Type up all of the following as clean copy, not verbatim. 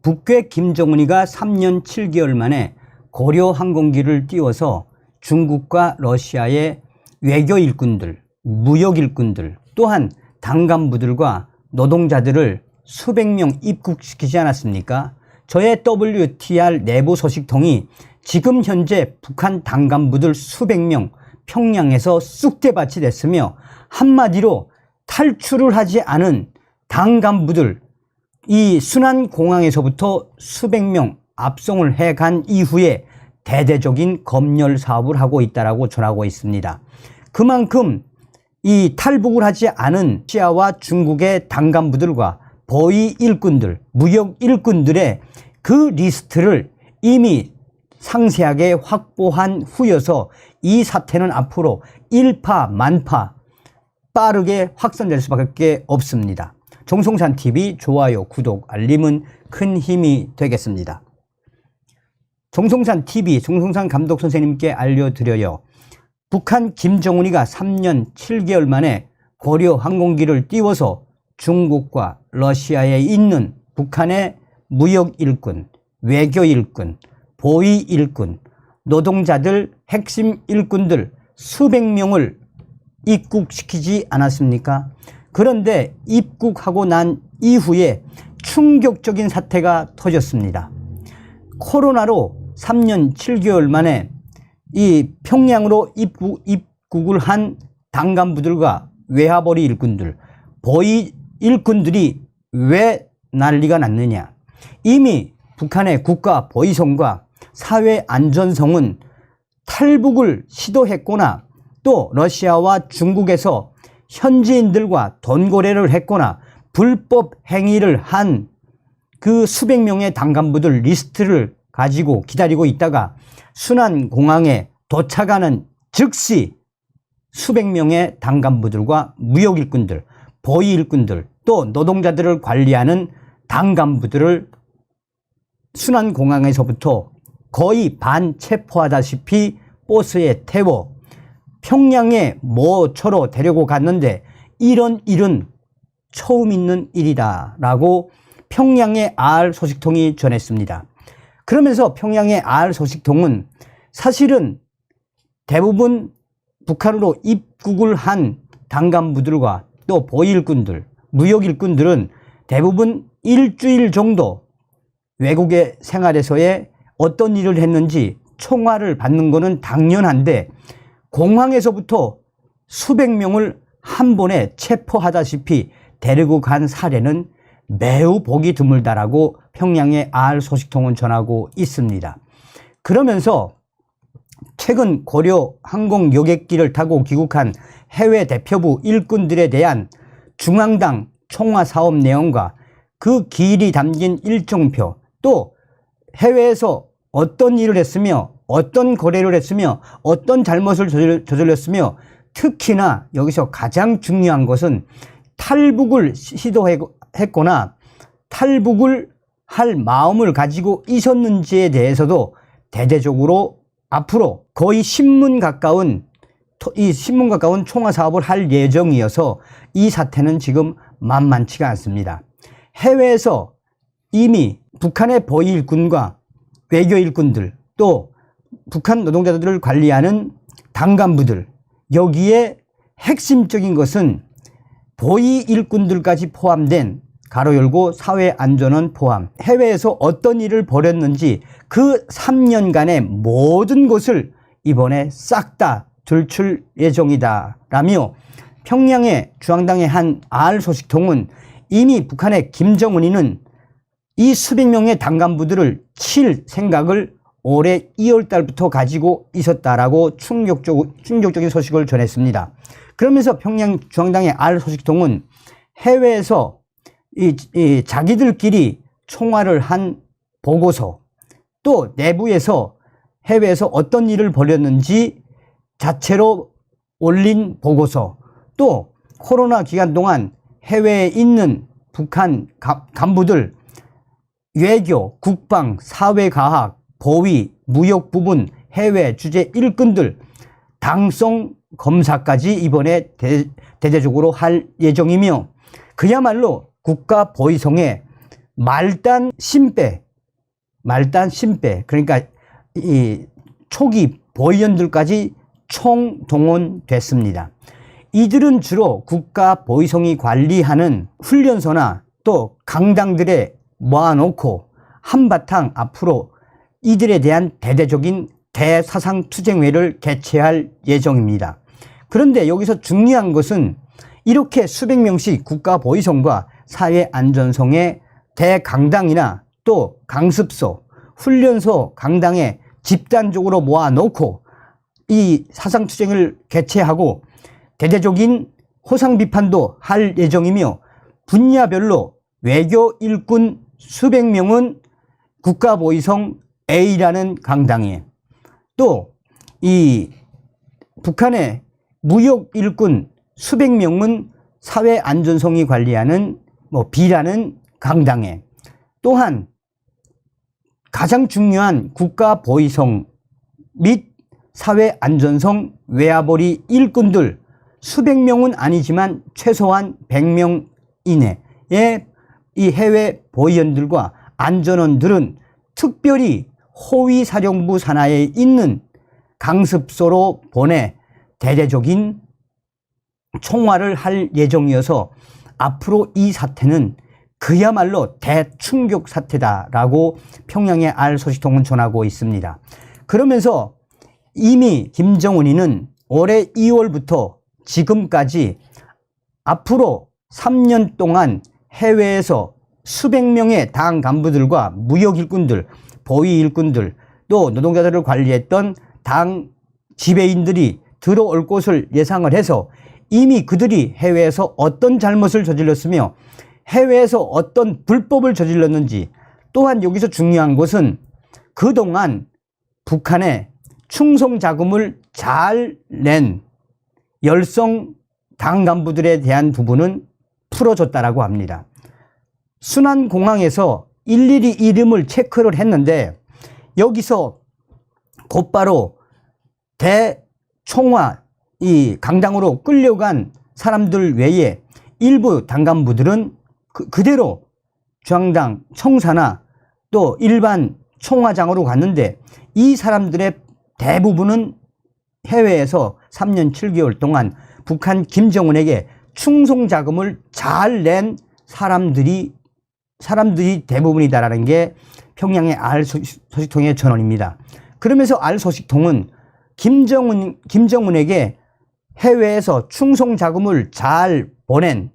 북괴 김정은이가 3년 7개월 만에 고려 항공기를 띄워서 중국과 러시아의 외교 일꾼들, 무역 일꾼들, 또한 당 간부들과 노동자들을 수백 명 입국시키지 않았습니까? 저의 WTR 내부 소식통이 지금 현재 북한 당 간부들 수백 명 평양에서 쑥대밭이 됐으며, 한마디로 탈출을 하지 않은 당 간부들, 이 순안공항에서부터 수백 명 압송을 해간 이후에 대대적인 검열 사업을 하고 있다고 전하고 있습니다. 그만큼 이 탈북을 하지 않은 러시아와 중국의 당 간부들과 보위 일꾼들, 무역 일꾼들의 그 리스트를 이미 상세하게 확보한 후여서 이 사태는 앞으로 일파만파 빠르게 확산될 수밖에 없습니다. 정성찬TV 좋아요, 구독, 알림은 큰 힘이 되겠습니다. 정성찬TV 정성찬 감독 선생님께 알려드려요. 북한 김정은이가 3년 7개월 만에 고려 항공기를 띄워서 중국과 러시아에 있는 북한의 무역 일꾼, 외교 일꾼, 보위 일꾼, 노동자들, 핵심 일꾼들 수백 명을 입국시키지 않았습니까? 그런데 입국하고 난 이후에 충격적인 사태가 터졌습니다. 코로나로 3년 7개월 만에 이 평양으로 입국을 한 당 간부들과 외화벌이 일꾼들, 보위 일꾼들이 왜 난리가 났느냐? 이미 북한의 국가 보위성과 사회 안전성은 탈북을 시도했거나 또 러시아와 중국에서 현지인들과 돈거래를 했거나 불법 행위를 한 그 수백 명의 당 간부들 리스트를 가지고 기다리고 있다가 순안공항에 도착하는 즉시 수백 명의 당 간부들과 무역 일꾼들, 보위 일꾼들, 또 노동자들을 관리하는 당 간부들을 순안공항에서부터 거의 반체포하다시피 버스에 태워 평양의 모처로 데리고 갔는데, 이런 일은 처음 있는 일이다 라고 평양의 R 소식통이 전했습니다. 그러면서 평양의 R 소식통은 사실은 대부분 북한으로 입국을 한 당 간부들과 또 보위일꾼들, 무역일꾼들은 대부분 일주일 정도 외국의 생활에서의 어떤 일을 했는지 총알을 받는 것은 당연한데, 공항에서부터 수백 명을 한 번에 체포하다시피 데리고 간 사례는 매우 보기 드물다라고 평양의 R 소식통은 전하고 있습니다. 그러면서 최근 고려 항공 여객기를 타고 귀국한 해외 대표부 일꾼들에 대한 중앙당 총화 사업 내용과 그 기일이 담긴 일정표, 또 해외에서 어떤 일을 했으며 어떤 거래를 했으며 어떤 잘못을 저질렀으며, 특히나 여기서 가장 중요한 것은 탈북을 시도했거나 탈북을 할 마음을 가지고 있었는지에 대해서도 대대적으로 앞으로 거의 신문 가까운 총화 사업을 할 예정이어서 이 사태는 지금 만만치가 않습니다. 해외에서 이미 북한의 보위 일꾼과 외교 일꾼들, 또 북한 노동자들을 관리하는 당 간부들, 여기에 핵심적인 것은 보위 일꾼들까지 포함된 가로 열고 사회 안전원 포함, 해외에서 어떤 일을 벌였는지 그 3년간의 모든 것을 이번에 싹 다 들출 예정이다 라며 평양의 중앙당의 한 R 소식통은 이미 북한의 김정은이는 이 수백 명의 당 간부들을 칠 생각을 올해 2월 달부터 가지고 있었다라고 충격적인 소식을 전했습니다. 그러면서 평양 중앙당의 R 소식통은 해외에서 자기들끼리 총화를 한 보고서, 또 내부에서 해외에서 어떤 일을 벌였는지 자체로 올린 보고서, 또 코로나 기간 동안 해외에 있는 북한 간부들 외교, 국방, 사회과학, 보위, 무역 부분, 해외 주재 일꾼들 당성 검사까지 이번에 대대적으로 할 예정이며, 그야말로 국가 보위성의 말단 신배, 그러니까 이 초기 보위원들까지 총동원됐습니다. 이들은 주로 국가 보위성이 관리하는 훈련소나 또 강당들에 모아놓고 한바탕 앞으로 이들에 대한 대대적인 대사상투쟁회를 개최할 예정입니다. 그런데 여기서 중요한 것은 이렇게 수백 명씩 국가 보위성과 사회안전성의 대강당이나 또 강습소, 훈련소, 강당에 집단적으로 모아놓고 이 사상투쟁을 개최하고 대대적인 호상비판도 할 예정이며 분야별로 외교 일꾼 수백 명은 국가보위성 A라는 강당에, 또 이 북한의 무역 일꾼 수백 명은 사회안전성이 관리하는 B라는 강당에, 또한 가장 중요한 국가보위성 및 사회안전성 외화벌이 일꾼들 수백 명은 아니지만 최소한 100명 이내의 이 해외 보위원들과 안전원들은 특별히 호위사령부 산하에 있는 강습소로 보내 대대적인 총화를 할 예정이어서 앞으로 이 사태는 그야말로 대충격 사태다라고 평양의 알소식통은 전하고 있습니다. 그러면서 이미 김정은이는 올해 2월부터 지금까지 앞으로 3년 동안 해외에서 수백 명의 당 간부들과 무역 일꾼들, 보위 일꾼들, 또 노동자들을 관리했던 당 지배인들이 들어올 것을 예상을 해서 이미 그들이 해외에서 어떤 잘못을 저질렀으며 해외에서 어떤 불법을 저질렀는지, 또한 여기서 중요한 것은 그동안 북한의 충성자금을 잘 낸 열성 당 간부들에 대한 부분은 풀어줬다라고 합니다. 순안공항에서 일일이 이름을 체크를 했는데 여기서 곧바로 대총화 이 강당으로 끌려간 사람들 외에 일부 당간부들은 그대로 중앙당 청사나 또 일반 총화장으로 갔는데 이 사람들의 대부분은 해외에서 3년 7개월 동안 북한 김정은에게 충성자금을 잘 낸 사람들이 대부분이다라는 게 평양의 알소식통의 전언입니다. 그러면서 알소식통은 김정은에게 해외에서 충성자금을 잘 보낸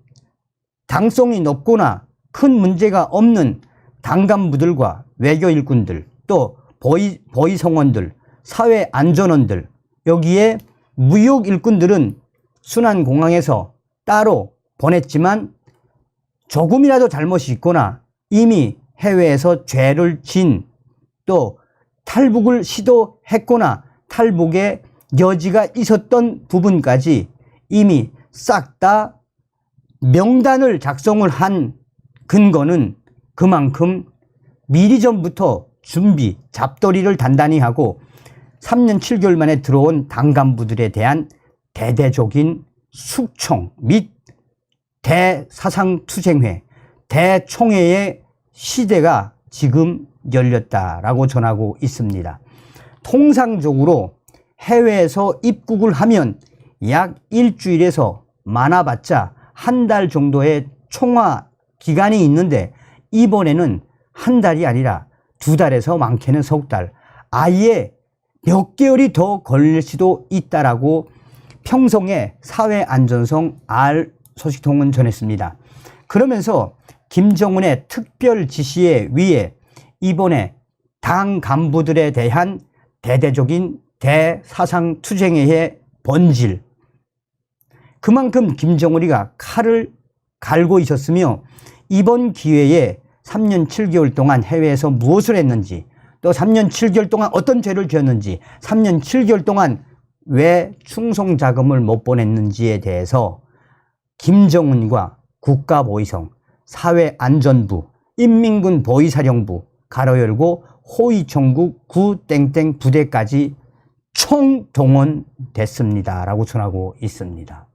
당성이 높거나 큰 문제가 없는 당간부들과 외교 일꾼들, 또 보위성원들, 사회안전원들, 여기에 무역 일꾼들은 순안공항에서 따로 보냈지만 조금이라도 잘못이 있거나 이미 해외에서 죄를 진, 또 탈북을 시도했거나 탈북의 여지가 있었던 부분까지 이미 싹 다 명단을 작성을 한 근거는 그만큼 미리 전부터 준비, 잡돌이를 단단히 하고 3년 7개월 만에 들어온 당 간부들에 대한 대대적인 숙청 및 대사상투쟁회, 대총회의 시대가 지금 열렸다라고 전하고 있습니다. 통상적으로 해외에서 입국을 하면 약 일주일에서 많아봤자 한 달 정도의 총화 기간이 있는데 이번에는 한 달이 아니라 2달에서 많게는 석 달, 아예 몇 개월이 더 걸릴 수도 있다라고 평성의 사회안전성 알소식통은 전했습니다. 그러면서 김정은의 특별 지시에 의해 이번에 당 간부들에 대한 대대적인 대사상투쟁의 본질, 그만큼 김정은이가 칼을 갈고 있었으며 이번 기회에 3년 7개월 동안 해외에서 무엇을 했는지, 또 3년 7개월 동안 어떤 죄를 지었는지, 3년 7개월 동안 왜 충성자금을 못 보냈는지에 대해서 김정은과 국가보위성, 사회안전부, 인민군 보위사령부, 가로 열고 호위총국 구땡땡 부대까지 총동원됐습니다 라고 전하고 있습니다.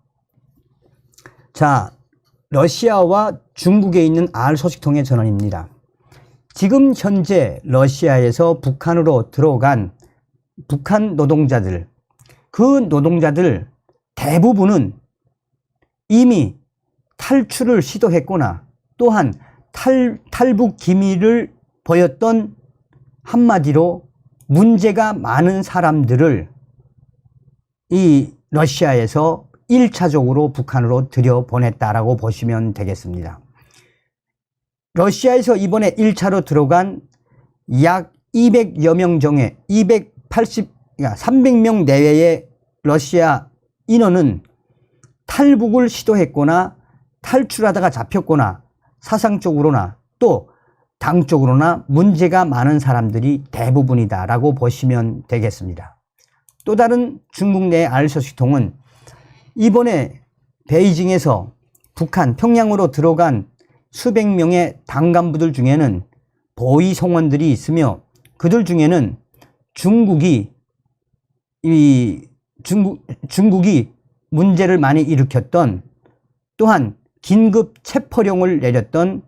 자, 러시아와 중국에 있는 알소식통의 전언입니다. 지금 현재 러시아에서 북한으로 들어간 북한 노동자들, 그 노동자들 대부분은 이미 탈출을 시도했거나 또한 탈북 기밀을 보였던, 한마디로 문제가 많은 사람들을 이 러시아에서 1차적으로 북한으로 들여보냈다라고 보시면 되겠습니다. 러시아에서 이번에 1차로 들어간 약 200여 명 중에 300명 내외의 러시아 인원은 탈북을 시도했거나 탈출하다가 잡혔거나 사상적으로나 또 당적으로나 문제가 많은 사람들이 대부분이다라고 보시면 되겠습니다. 또 다른 중국 내 알소식통은 이번에 베이징에서 북한 평양으로 들어간 수백 명의 당 간부들 중에는 보위 성원들이 있으며 그들 중에는 중국이 문제를 많이 일으켰던, 또한 긴급 체포령을 내렸던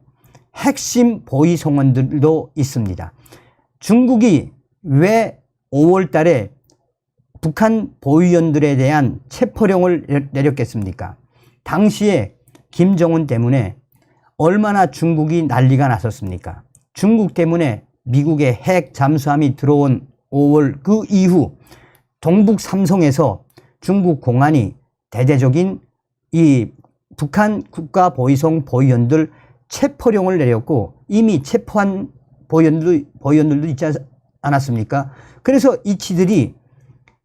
핵심 보위 성원들도 있습니다. 중국이 왜 5월 달에 북한 보위원들에 대한 체포령을 내렸겠습니까? 당시에 김정은 때문에 얼마나 중국이 난리가 났었습니까? 중국 때문에 미국의 핵 잠수함이 들어온 5월 그 이후 동북 삼성에서 중국 공안이 대대적인 이 북한 국가보위성 보위원들 체포령을 내렸고 이미 체포한 보위원들도 있지 않았습니까? 그래서 이치들이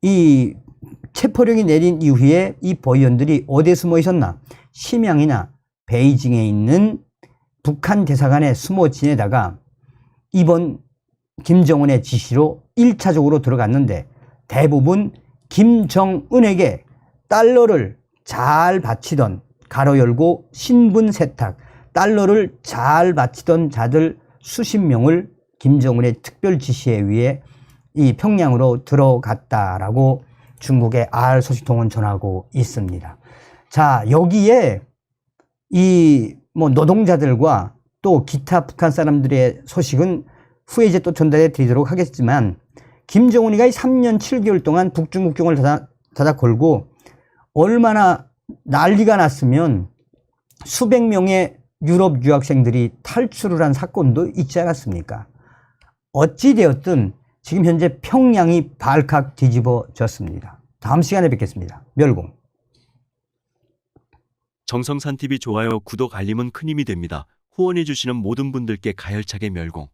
이 체포령이 내린 이후에 이 보위원들이 어디에 숨어 있었나? 심양이나 베이징에 있는 북한 대사관에 숨어 지내다가 이번 김정은의 지시로 1차적으로 들어갔는데 대부분 김정은에게 달러를 잘 바치던, 가로 열고 신분 세탁, 달러를 잘 바치던 자들 수십 명을 김정은의 특별 지시에 의해 이 평양으로 들어갔다라고 중국의 알소식통은 전하고 있습니다. 자, 여기에 이 노동자들과 또 기타 북한 사람들의 소식은 후에 이제 또 전달해 드리도록 하겠지만, 김정은이가 이 3년 7개월 동안 북중국경을 닫아 걸고 얼마나 난리가 났으면 수백 명의 유럽 유학생들이 탈출을 한 사건도 있지 않았습니까? 어찌되었든 지금 현재 평양이 발칵 뒤집어졌습니다. 다음 시간에 뵙겠습니다. 멸공. 정성산TV 좋아요, 구독, 알림은 큰 힘이 됩니다. 후원해주시는 모든 분들께 가열차게 멸공.